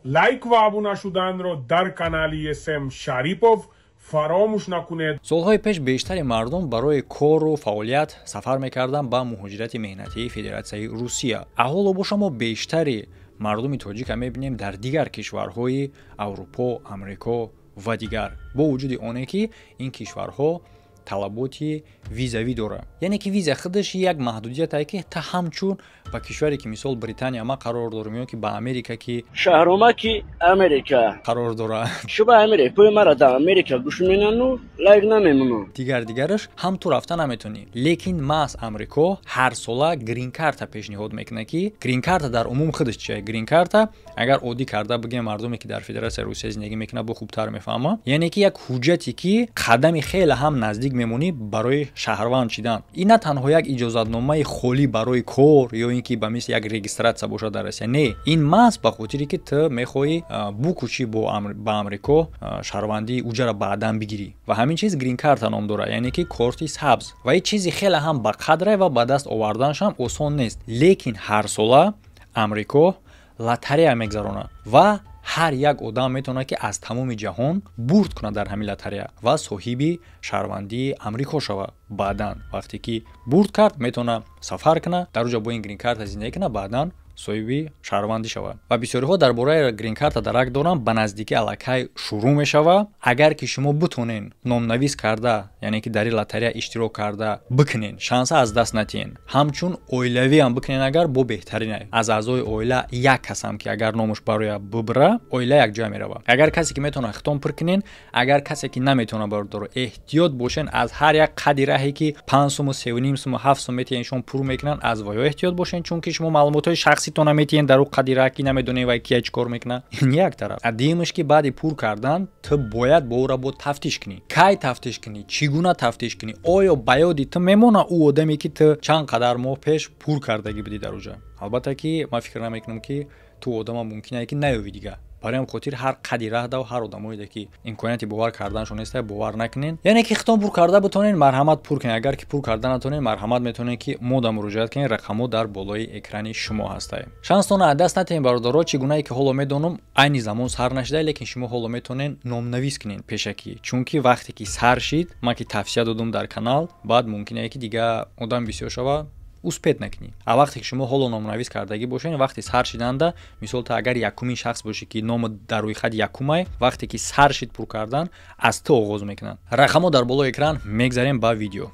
лайк ва абуна шуданро дар канали SM Шарипов фаромӯш накунед. солҳои пеш бештари мардум барои кору фаъолият сафар мекарданд ба муҳоҷирати меҳнатии Федератсияи Русия. Аҳоло боша мо бештари мардуми тоҷика мебинем дар дигар кишварҳои Аврупо, Амрико ва дигар. Бо вуҷуди оне ки ин кишварҳо талаботи визавӣ дора. Яъне ки виза худаш як маҳдудиятае ки та ҳамчун ба кишваре ки мисол Британия ма қарор дорем ё ки ба Америка ки шаҳрома ки Америка қарор дора. шуба Америка пӯй мара да Америка гӯш менану лайк намемуну. Дигараш ҳам ту рафта наметонӣ. Лекин маъз Амрико ҳар сола грин карта пешниҳод мекунад ки грин карта дар умум худаш чия? Грин карта агар оддӣ карда бигем мардуме ки дар Федератсияи Русия зиндагӣ мекунад бо хубтар мефаҳма. Яъне ки як ҳуҷҷате ки қадами хеле ҳам наздик мемонӣ барои шаҳрванд шидан. Ин на танҳо як иҷозатномаи холӣ барои кор ё ин ки ба мисли як регистратсия бошад дар Россия. Не, ин маҳз ба хотире ки ту мехоҳӣ букӯчӣ ба Амрико шаҳрвандии уҷара баъдан бигирӣ. Ва ҳамин чиз грин карта ном дорад, яъне ки корти сабз. Ва ин чизи хеле ҳам ба қадрае ва ба даст оварданаш ҳам осон нест. Лекин ҳар сола Амрико лотарея мегзаронад ва ҳар як одам метавонад ки аз тамоми ҷаҳон бурд кунад дар ҳамин лотарея ва соҳиби шаҳрвандии Амрико шавад. Баъдан вақте ки бурд кард метавонад сафар кунад, дар уҷа бо ин грин карта зиндагӣ кунад, баъдан соҳиби шаҳрвандӣ шавад. Ва бисёриҳо дар бораи грин карта дарак доранд, ба наздикӣ аллакай шурӯъ мешавад. Агар ки шумо битонен номнавис карда, яъне ки дар ин лотарея иштирок карда бикунен, шанса аз даст натиҳен. Ҳамчун оилавиам бикунен агар бо беҳтарина. Az аъзои оила як касам ки агар номаш барояд бибира, оила якҷоя меравад. Агар касе ки метавонад хитон пур кунен, агар касе ки наметавонад бародаро эҳтиёт бошен, аз ҳар як қади раҳе ки 5 сум, 3.5 сум, 7 сум метиҳен пур мекунанд, аз ваё эҳтиёт бошен, чунки шумо маълумотои шахситон наметиҳен дар у қади раҳ ки намедонед вай кия чӣ кор мекунад. Ин як тараф. Адимаш ки баъди пур кардан ту бояд бо ура бо тафтиш кунӣ. Кай тафтиш кунӣ? Чӣ гуна тафтиш кунӣ? Оё ба ёди ту мемонад ӯ одаме ки ту чанд қадар моҳ пеш пур кардагӣ будӣ дар уҷа? Албатта ки ман фикр намекунам ки ту одама мумкинае ки наёвӣ дига. Барои ҳам хотир ҳар қади раҳда ва ҳар одамоеде ки имконияти бовар карданашон нестае, бовар накунен. Яъне ки хитон пур карда битонен, марҳамат пур кунед. Агар ки пур карда натонен, марҳамат метавонед ки мо да муроҷиат кунед. Рақамҳо дар болои экрани шумо ҳастае. Шанстон аз даст натиҳен бародаро, чӣ гунае ки ҳоло медонам айни замон сар нашудае, лекин шумо ҳоло метавонен номнавис кунен пешакӣ. Чунки вақте ки сар шид, ман ки тавсия додам дар канал, баъд мумкинае ки дига одам бисёр шавад, успед накунӣ. А вақте ки шумо ҳоло номнавис кардагӣ бошен, вақти сар шиданда, мисол ту агар якумин шахс бошӣ ки номи дар рӯйхат якумай, вақте ки сар шид пур кардан, аз ту оғоз мекунанд. Рақамҳо дар болои экран мегзарем ба видео.